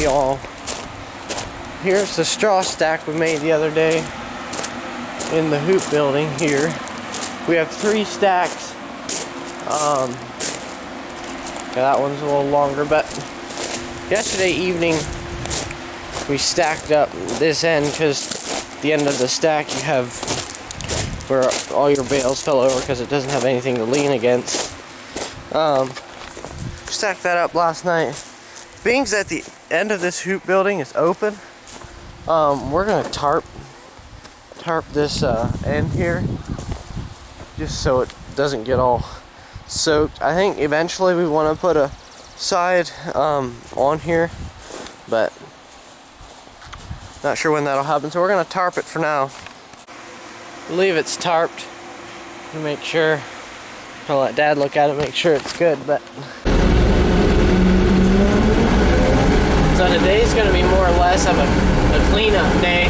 y'all. Here's the straw stack we made the other day in the hoop building here. We have 3 stacks. That one's a little longer, but yesterday evening we stacked up this end because the end of the stack you have where all your bales fell over because it doesn't have anything to lean against. Stacked that up last night. Being that the end of this hoop building is open, we're gonna tarp this end here just so it doesn't get all soaked. I think eventually we want to put a side on here, but not sure when that'll happen, so we're gonna tarp it for now. I believe it's tarped to make sure. I'll let Dad look at it, make sure it's good. But so today's gonna be more or less of a cleanup day.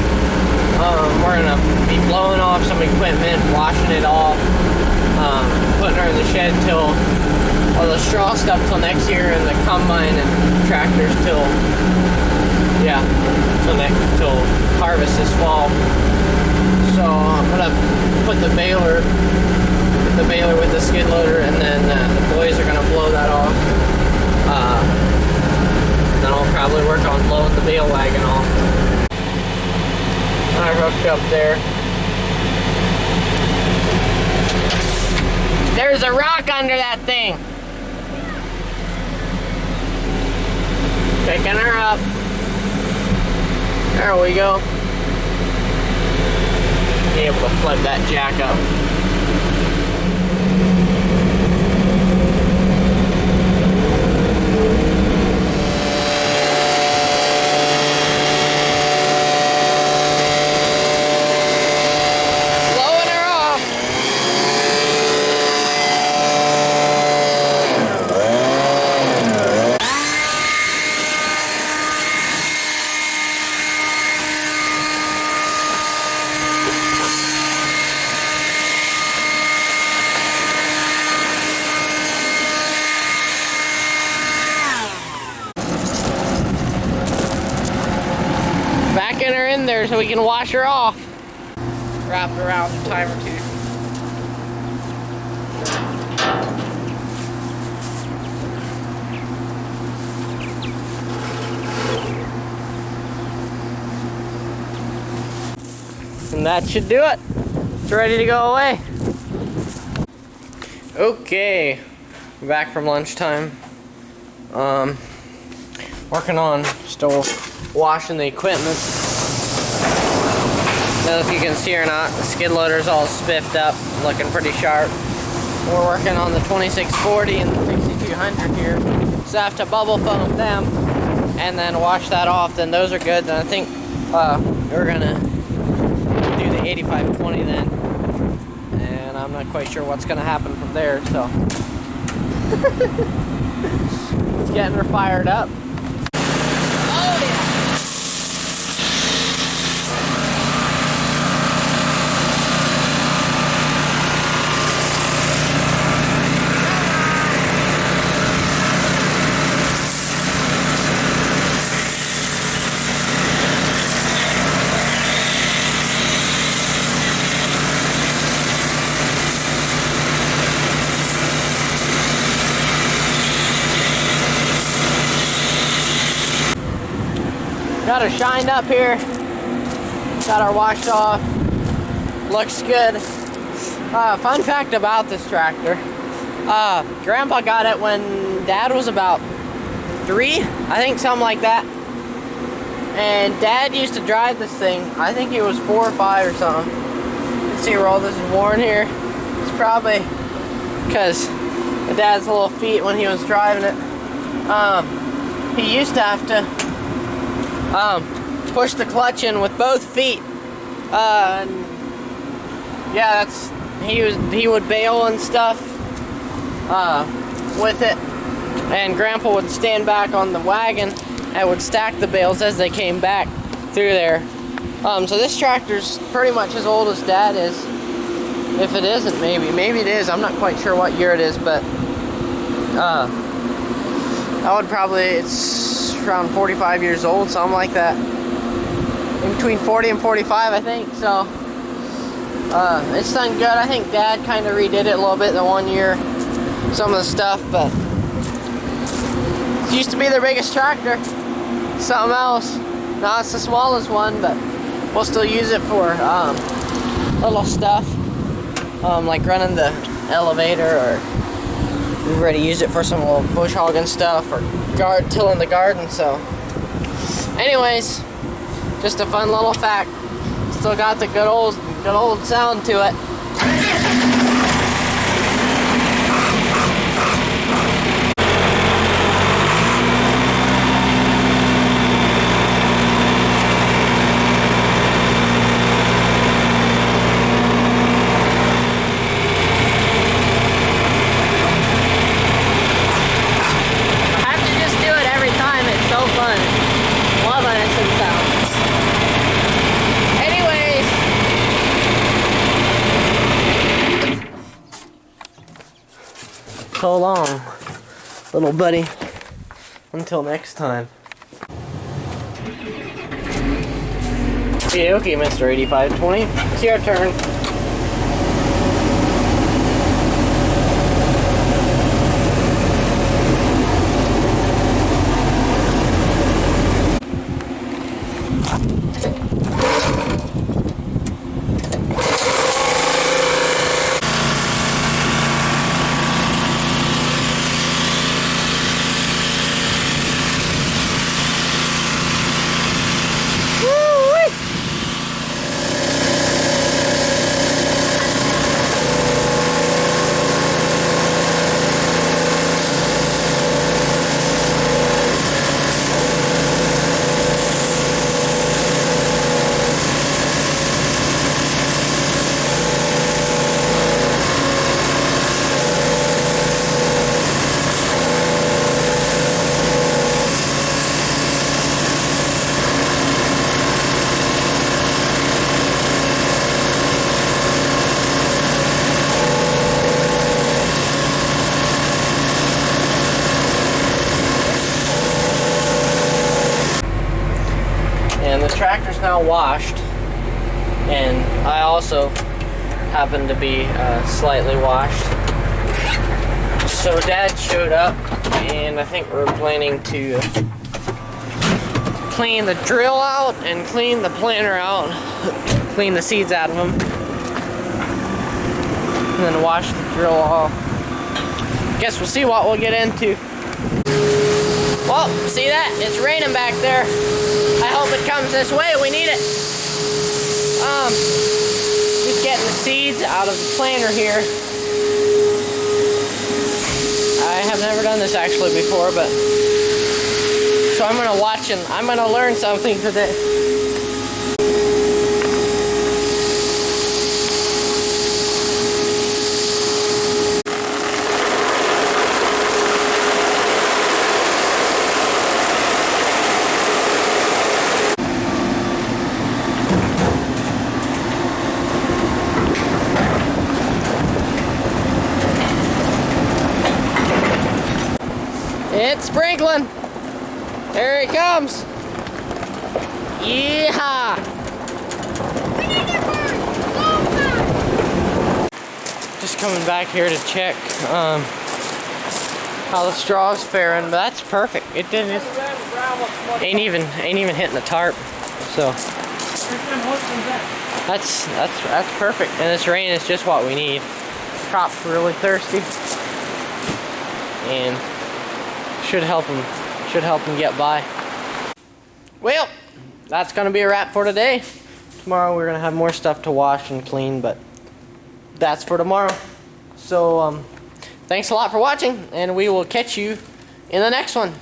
We're gonna be blowing off some equipment, washing it off, putting her in the shed till, or the straw stuff till next year, and the combine and tractors till harvest this fall. So I'm gonna put the baler with the skid loader, and then the boys are gonna blow that off. Then I'll probably work on blowing the bale wagon off. I hooked up there. There's a rock under that thing. Picking her up. There we go. Be able to flood that jack up. Backing her in there so we can wash her off. Wrap it around a time or 2. And that should do it. It's ready to go away. Okay, we're back from lunchtime. Working on still washing the equipment. I don't know if you can see or not, the skid loader's all spiffed up, looking pretty sharp. We're working on the 2640 and the 6200 here, so I have to bubble foam them and then wash that off. Then those are good. Then I think we're gonna do the 8520 then, and I'm not quite sure what's gonna happen from there. So it's getting her fired up. Got her shined up here, got her washed off, looks good. Fun fact about this tractor, Grandpa got it when Dad was about 3, I think, something like that. And Dad used to drive this thing, I think he was 4 or 5 or something. You can see where all this is worn here. It's probably because of Dad's little feet when he was driving it. He used to have to push the clutch in with both feet. And yeah, he would bail and stuff with it, and Grandpa would stand back on the wagon and would stack the bales as they came back through there. So this tractor's pretty much as old as Dad is. If it isn't, maybe it is. I'm not quite sure what year it is, but I would probably, it's around 45 years old, something like that. In between 40 and 45, I think. So it's done good. I think Dad kind of redid it a little bit the 1 year, some of the stuff, but it used to be their biggest tractor. Something else. Now it's the smallest one, but we'll still use it for little stuff, like running the elevator, or we've already used it for some little bush hogging stuff, or tilling the garden. So anyways, just a fun little fact. Still got the good old sound to it. So long, little buddy. Until next time. Okay, Mr. 8520. It's your turn. And the tractor's now washed, and I also happen to be slightly washed. So Dad showed up, and I think we're planning to clean the drill out and clean the planter out, clean the seeds out of them, and then wash the drill off. Guess we'll see what we'll get into. Well, see that? It's raining back there. I hope it comes this way. We need it. Just getting the seeds out of the planter here. I have never done this actually before, but so I'm gonna watch and I'm gonna learn something today. It's sprinkling. There he comes. Yeehaw. Just coming back here to check how the straw's faring, but that's perfect. It didn't. Ain't even hitting the tarp. So that's perfect. And this rain is just what we need. Crop's really thirsty, and should help them get by. Well, that's gonna be a wrap for today. Tomorrow we're gonna have more stuff to wash and clean, but that's for tomorrow. So thanks a lot for watching, and we will catch you in the next one.